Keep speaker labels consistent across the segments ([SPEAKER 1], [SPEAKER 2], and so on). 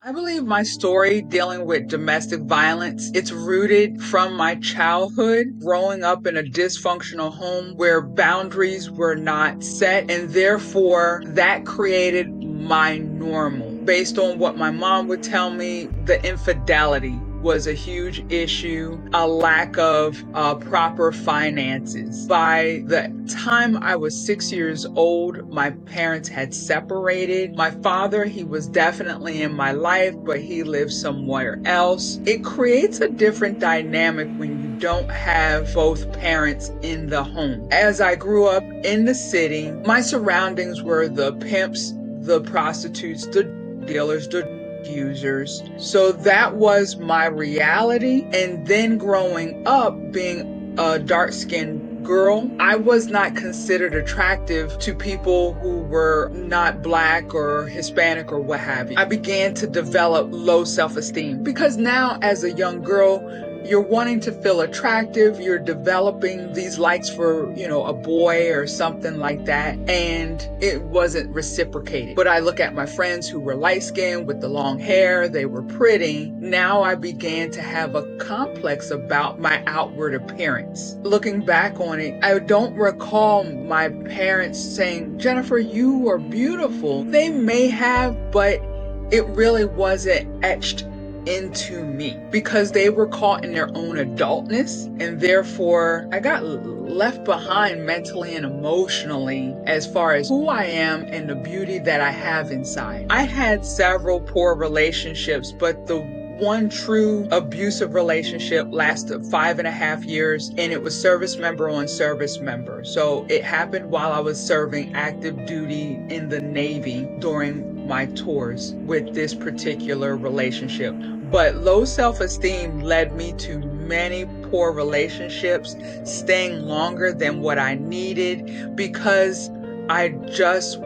[SPEAKER 1] I believe my story dealing with domestic violence, it's rooted from my childhood, growing up in a dysfunctional home where boundaries were not set, and therefore that created my normal. Based on what my mom would tell me, the infidelity was a huge issue, a lack of proper finances. By the time I was 6 years old, my parents had separated. My father, he was definitely in my life, but he lived somewhere else. It creates a different dynamic when you don't have both parents in the home. As I grew up in the city, my surroundings were the pimps, the prostitutes, the dealers, the users. So that was my reality. And then growing up, being a dark-skinned girl, I was not considered attractive to people who were not Black or Hispanic or what have you. I began to develop low self-esteem because now as a young girl, you're wanting to feel attractive, you're developing these likes for, a boy or something like that, and it wasn't reciprocated. But I look at my friends who were light-skinned with the long hair, they were pretty. Now I began to have a complex about my outward appearance. Looking back on it, I don't recall my parents saying, "Jennifer, you are beautiful." They may have, but it really wasn't etched into me because they were caught in their own adultness, and therefore I got left behind mentally and emotionally as far as who I am and the beauty that I have inside. I had several poor relationships, but the one true abusive relationship lasted 5.5 years, and it was service member on service member. So it happened while I was serving active duty in the Navy during my tours with this particular relationship. But low self-esteem led me to many poor relationships, staying longer than what I needed because I just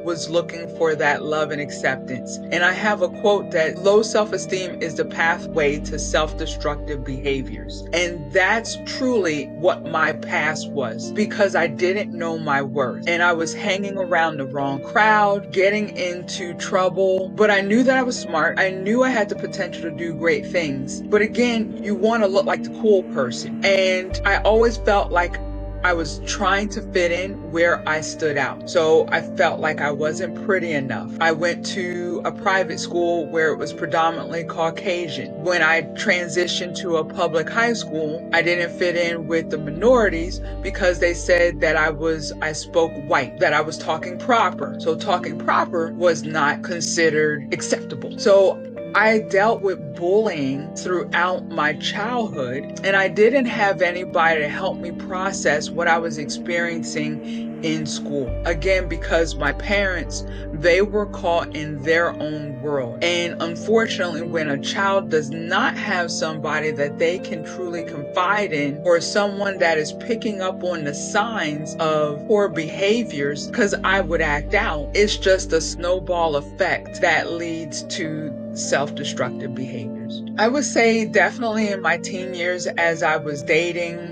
[SPEAKER 1] was looking for that love and acceptance. And I have a quote that low self-esteem is the pathway to self-destructive behaviors. And that's truly what my past was, because I didn't know my worth. And I was hanging around the wrong crowd, getting into trouble. But I knew that I was smart. I knew I had the potential to do great things. But again, you want to look like the cool person. And I always felt like I was trying to fit in where I stood out. So I felt like I wasn't pretty enough. I went to a private school where it was predominantly Caucasian. When I transitioned to a public high school, I didn't fit in with the minorities because they said that I spoke white, that I was talking proper. So talking proper was not considered acceptable. So I dealt with bullying throughout my childhood, and I didn't have anybody to help me process what I was experiencing in school. Again, because my parents, they were caught in their own world. And unfortunately, when a child does not have somebody that they can truly confide in, or someone that is picking up on the signs of poor behaviors, because I would act out, it's just a snowball effect that leads to self-destructive behaviors. I would say definitely in my teen years, as I was dating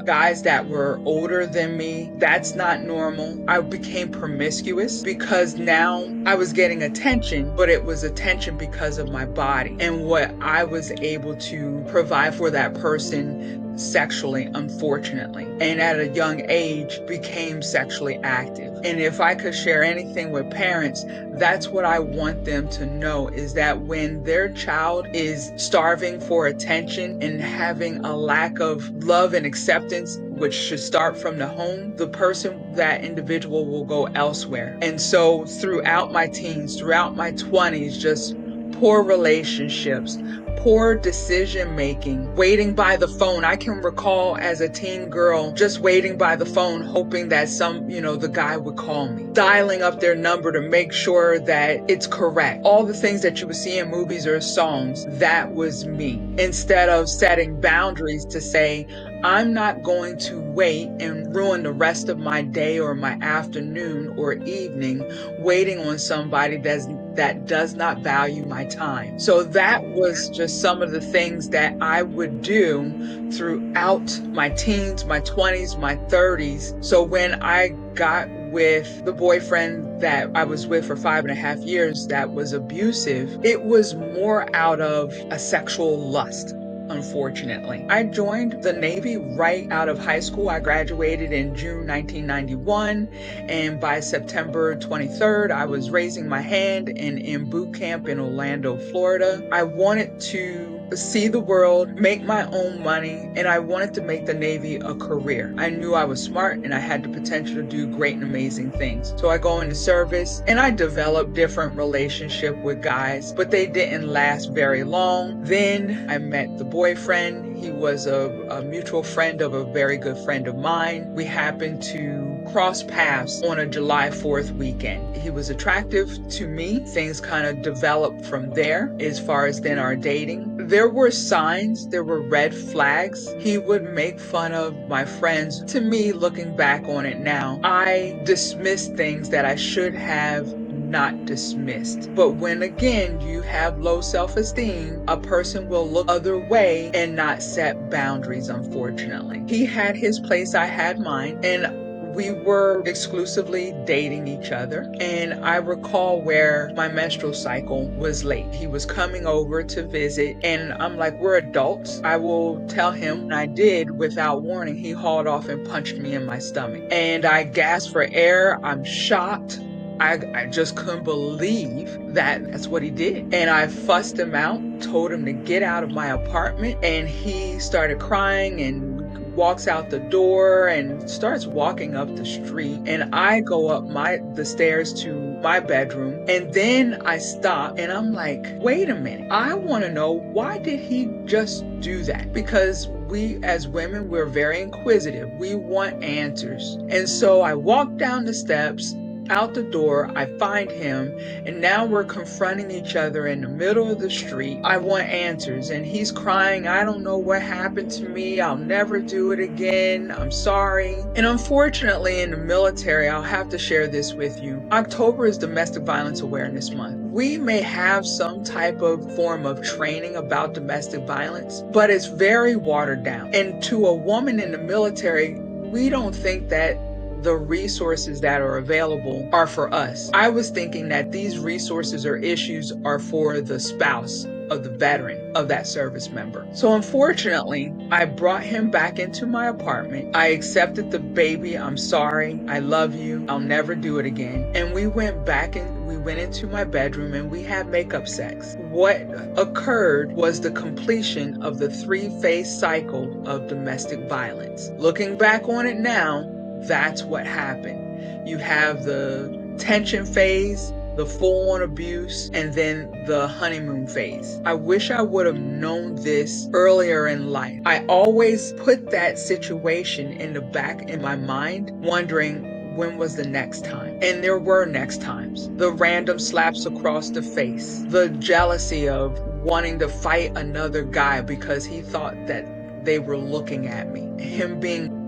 [SPEAKER 1] guys that were older than me. That's not normal. I became promiscuous because now I was getting attention, but it was attention because of my body and what I was able to provide for that person sexually, unfortunately. And at a young age, became sexually active. And if I could share anything with parents, that's what I want them to know, is that when their child is starving for attention and having a lack of love and acceptance, which should start from the home, the person, that individual will go elsewhere. And so throughout my teens, throughout my 20s, just poor relationships, poor decision making, waiting by the phone. I can recall as a teen girl just waiting by the phone, hoping that the guy would call me, dialing up their number to make sure that it's correct. All the things that you would see in movies or songs, that was me. Instead of setting boundaries to say, I'm not going to wait and ruin the rest of my day or my afternoon or evening waiting on somebody that does not value my time. So that was just some of the things that I would do throughout my teens, my 20s, my 30s. So when I got with the boyfriend that I was with for 5.5 years that was abusive, it was more out of a sexual lust. Unfortunately, I joined the Navy right out of high school. I graduated in June 1991, and by September 23rd, I was raising my hand and in boot camp in Orlando, Florida. I wanted to see the world, make my own money, and I wanted to make the Navy a career. I knew I was smart and I had the potential to do great and amazing things. So I go into service and I developed different relationships with guys, but they didn't last very long. Then I met the boyfriend. He was a mutual friend of a very good friend of mine. We happened to cross paths on a July 4th weekend. He was attractive to me. Things kind of developed from there as far as then our dating. There were signs, there were red flags. He would make fun of my friends. To me, looking back on it now, I dismissed things that I should have not dismissed. But when again you have low self-esteem, a person will look other way and not set boundaries, unfortunately. He had his place, I had mine, and we were exclusively dating each other. And I recall where my menstrual cycle was late. He was coming over to visit, and I'm like, we're adults. I will tell him. And I did without warning. He hauled off and punched me in my stomach. And I gasped for air. I'm shocked. I just couldn't believe that that's what he did. And I fussed him out, told him to get out of my apartment, and he started crying and walks out the door and starts walking up the street. And I go up the stairs to my bedroom, and then I stop and I'm like, wait a minute. I want to know, why did he just do that? Because we as women, we're very inquisitive. We want answers. And so I walk down the steps, out the door, I find him, and now we're confronting each other in the middle of the street. I want answers, and he's crying, I don't know what happened to me. I'll never do it again. I'm sorry. And unfortunately, in the military, I'll have to share this with you. October is Domestic Violence Awareness Month. We may have some type of form of training about domestic violence, but it's very watered down. And to a woman in the military, we don't think that the resources that are available are for us. I was thinking that these resources or issues are for the spouse of the veteran, of that service member. So unfortunately, I brought him back into my apartment. I accepted the baby. I'm sorry. I love you. I'll never do it again. And we went back and we went into my bedroom and we had makeup sex. What occurred was the completion of the 3-phase cycle of domestic violence. Looking back on it now, that's what happened. You have the tension phase, the full-on abuse, and then the honeymoon phase. I wish I would have known this earlier in life. I always put that situation in the back in my mind, wondering when was the next time. And there were next times. The random slaps across the face, the jealousy of wanting to fight another guy because he thought that they were looking at me, him being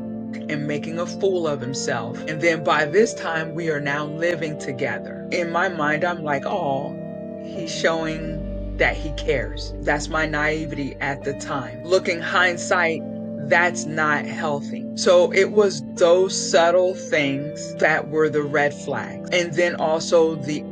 [SPEAKER 1] and making a fool of himself. And then by this time, we are now living together. In my mind, I'm like, oh, he's showing that he cares. That's my naivety at the time. Looking hindsight, that's not healthy. So it was those subtle things that were the red flags. And then also the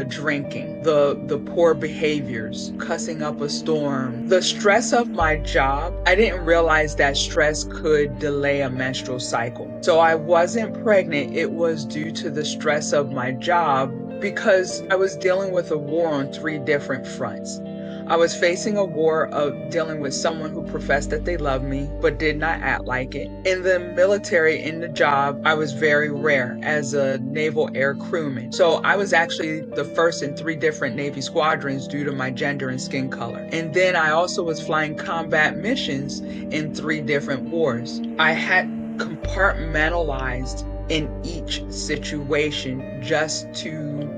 [SPEAKER 1] drinking, the poor behaviors, cussing up a storm, the stress of my job. I didn't realize that stress could delay a menstrual cycle. So I wasn't pregnant. It was due to the stress of my job because I was dealing with a war on 3 different fronts. I was facing a war of dealing with someone who professed that they loved me, but did not act like it. In the military, in the job, I was very rare as a naval air crewman. So I was actually the first in 3 different Navy squadrons due to my gender and skin color. And then I also was flying combat missions in 3 different wars. I had compartmentalized in each situation just to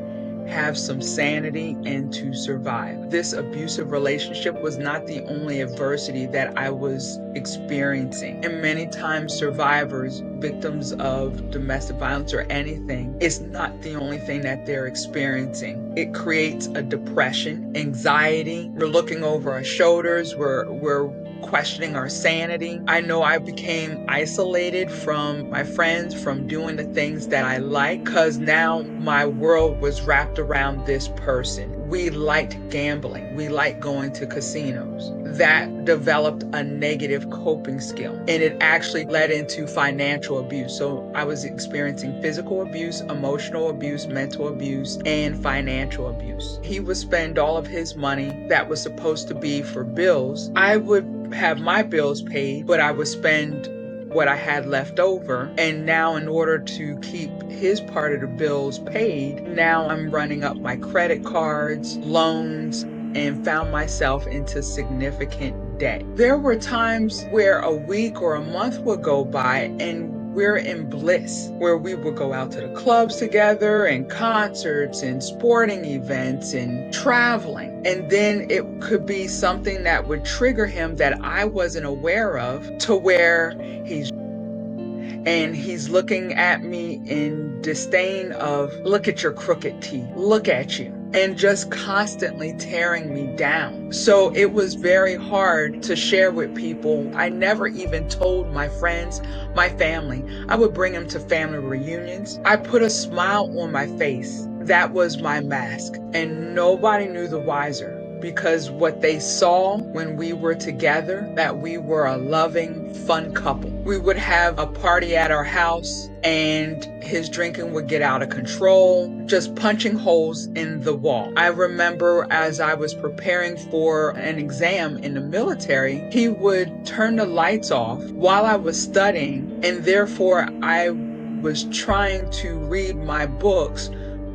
[SPEAKER 1] have some sanity and to survive. This abusive relationship was not the only adversity that I was experiencing. And many times survivors, victims of domestic violence or anything, it's not the only thing that they're experiencing. It creates a depression, anxiety. We're looking over our shoulders. We're questioning our sanity. I know I became isolated from my friends, from doing the things that I like, because now my world was wrapped around this person. We liked gambling. We liked going to casinos. That developed a negative coping skill, and it actually led into financial abuse. So I was experiencing physical abuse, emotional abuse, mental abuse, and financial abuse. He would spend all of his money that was supposed to be for bills. I would have my bills paid, but I would spend what I had left over. And now, in order to keep his part of the bills paid, now I'm running up my credit cards, loans, and found myself into significant debt. There were times where a week or a month would go by and we're in bliss, where we would go out to the clubs together and concerts and sporting events and traveling. And then it could be something that would trigger him that I wasn't aware of, to where he's looking at me in disdain of, look at your crooked teeth, look at you, and just constantly tearing me down. So it was very hard to share with people. I never even told my friends, my family. I would bring them to family reunions. I put a smile on my face. That was my mask, and nobody knew the wiser, because what they saw when we were together, that we were a loving, fun couple. We would have a party at our house and his drinking would get out of control, just punching holes in the wall. I remember as I was preparing for an exam in the military, he would turn the lights off while I was studying, and therefore I was trying to read my books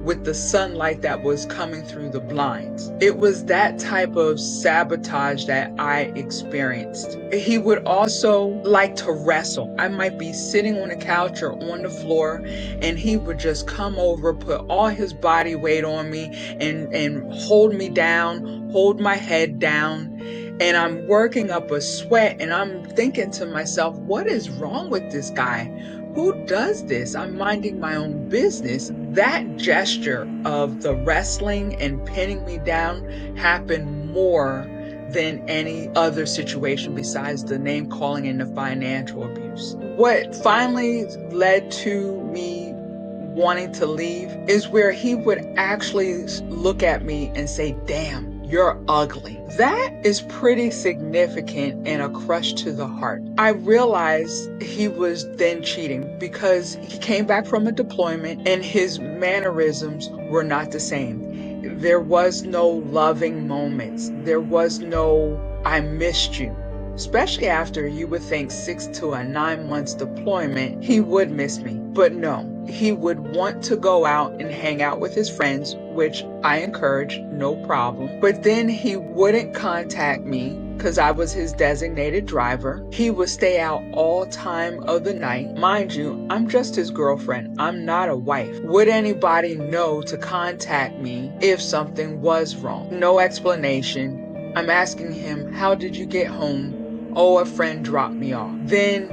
[SPEAKER 1] with the sunlight that was coming through the blinds. It was that type of sabotage that I experienced. He would also like to wrestle. I might be sitting on the couch or on the floor, and he would just come over, put all his body weight on me, and hold me down, hold my head down. And I'm working up a sweat, and I'm thinking to myself, what is wrong with this guy? Who does this? I'm minding my own business. That gesture of the wrestling and pinning me down happened more than any other situation besides the name calling and the financial abuse. What finally led to me wanting to leave is where he would actually look at me and say, damn, you're ugly. That is pretty significant and a crush to the heart. I realized he was then cheating because he came back from a deployment and his mannerisms were not the same. There was no loving moments. There was no, I missed you. Especially after, you would think, 6 to 9 months deployment, he would miss me. But no, he would want to go out and hang out with his friends, which I encourage, no problem. But then he wouldn't contact me because I was his designated driver. He would stay out all time of the night. Mind you, I'm just his girlfriend. I'm not a wife. Would anybody know to contact me if something was wrong? No explanation. I'm asking him, how did you get home? Oh, a friend dropped me off. Then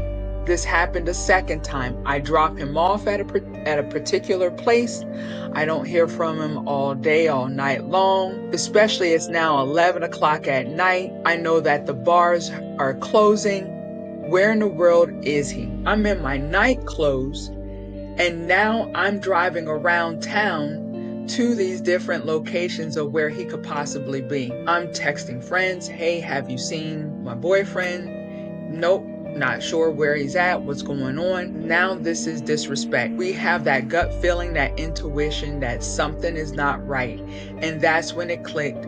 [SPEAKER 1] this happened a second time. I drop him off at a particular place. I don't hear from him all day, all night long. Especially it's now 11 o'clock at night. I know that the bars are closing. Where in the world is he? I'm in my night clothes, and now I'm driving around town to these different locations of where he could possibly be. I'm texting friends, hey, have you seen my boyfriend? Nope, not sure where he's at, what's going on. Now this is disrespect. We have that gut feeling, that intuition that something is not right. And that's when it clicked.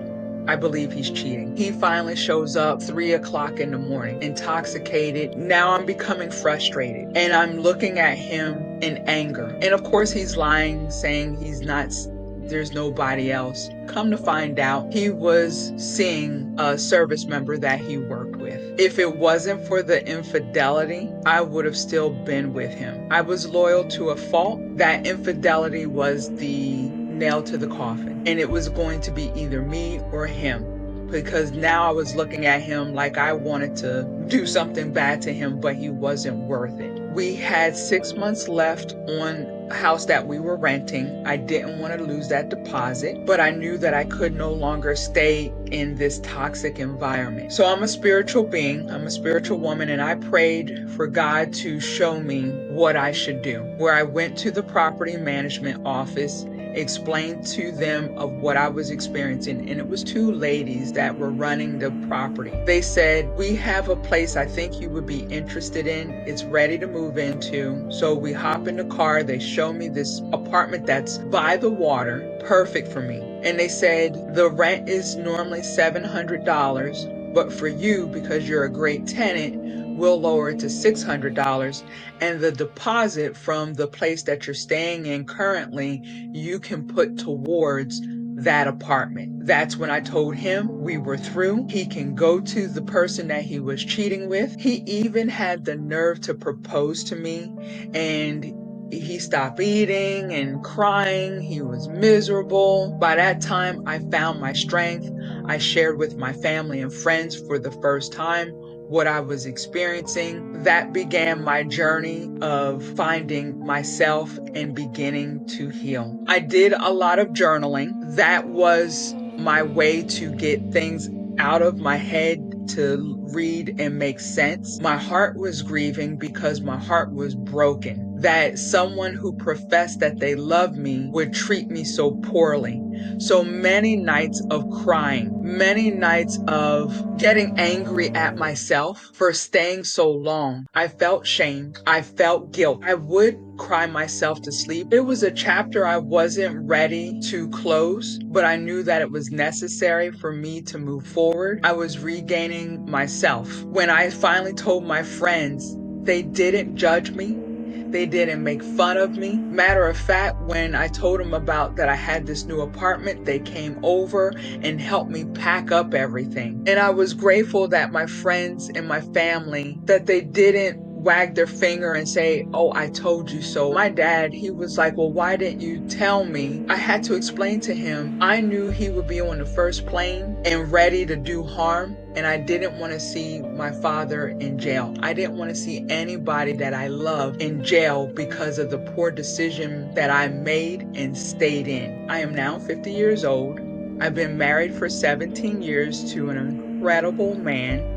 [SPEAKER 1] I believe he's cheating. He finally shows up 3 o'clock in the morning, intoxicated. Now I'm becoming frustrated, and I'm looking at him in anger. And of course he's lying, saying he's not, there's nobody else. Come to find out, he was seeing a service member that he worked with. If it wasn't for the infidelity, I would have still been with him. I was loyal to a fault. That infidelity was the nail to the coffin, and it was going to be either me or him, because now I was looking at him like I wanted to do something bad to him, but he wasn't worth it. We had 6 months left on house that we were renting. I didn't want to lose that deposit, but I knew that I could no longer stay in this toxic environment. So I'm a spiritual being, I'm a spiritual woman, and I prayed for God to show me what I should do. Where I went to the property management office, explained to them of what I was experiencing, and it was two ladies that were running the property. They said, we have a place I think you would be interested in. It's ready to move into. So we hop in the car. They show me this apartment that's by the water, perfect for me. And they said, the rent is normally $700, but for you, because you're a great tenant, we'll lower it to $600, and the deposit from the place that you're staying in currently, you can put towards that apartment. That's when I told him we were through. He can go to the person that he was cheating with. He even had the nerve to propose to me, and he stopped eating and crying. He was miserable. By that time, I found my strength. I shared with my family and friends for the first time what I was experiencing. That began my journey of finding myself and beginning to heal. I did a lot of journaling. That was my way to get things out of my head, to read and make sense. My heart was grieving because my heart was broken that someone who professed that they loved me would treat me so poorly. So many nights of crying, many nights of getting angry at myself for staying so long. I felt shame. I felt guilt. I would cry myself to sleep. It was a chapter I wasn't ready to close, but I knew that it was necessary for me to move forward. I was regaining myself. When I finally told my friends, they didn't judge me. They didn't make fun of me. Matter of fact, when I told them about that I had this new apartment, they came over and helped me pack up everything. And I was grateful that my friends and my family, that they didn't wag their finger and say, oh, I told you so. My dad, he was like, well, why didn't you tell me? I had to explain to him. I knew he would be on the first plane and ready to do harm. And I didn't want to see my father in jail. I didn't want to see anybody that I love in jail because of the poor decision that I made and stayed in. I am now 50 years old. I've been married for 17 years to an incredible man.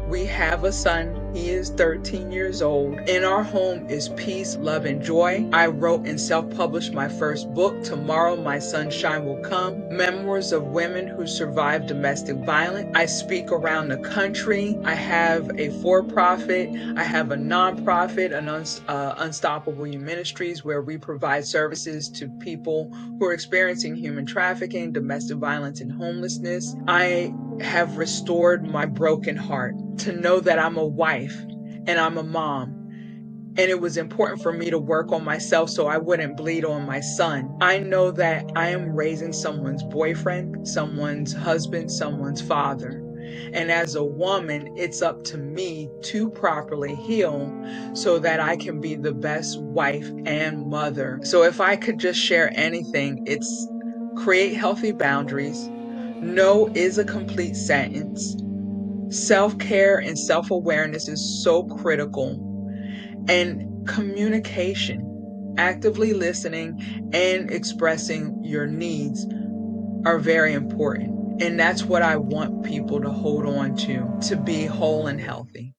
[SPEAKER 1] We have a son. He is 13 years old. In our home is peace, love, and joy. I wrote and self-published my first book, Tomorrow My Sunshine Will Come, Memoirs of Women Who Survived Domestic Violence. I speak around the country. I have a for-profit. I have a non-profit, Unstoppable Youth Ministries, where we provide services to people who are experiencing human trafficking, domestic violence, and homelessness. I have restored my broken heart to know that I'm a wife and I'm a mom. And it was important for me to work on myself so I wouldn't bleed on my son. I know that I am raising someone's boyfriend, someone's husband, someone's father. And as a woman, it's up to me to properly heal so that I can be the best wife and mother. So if I could just share anything, it's create healthy boundaries. No is a complete sentence. Self-care and self-awareness is so critical. And communication, actively listening and expressing your needs are very important. And that's what I want people to hold on to be whole and healthy.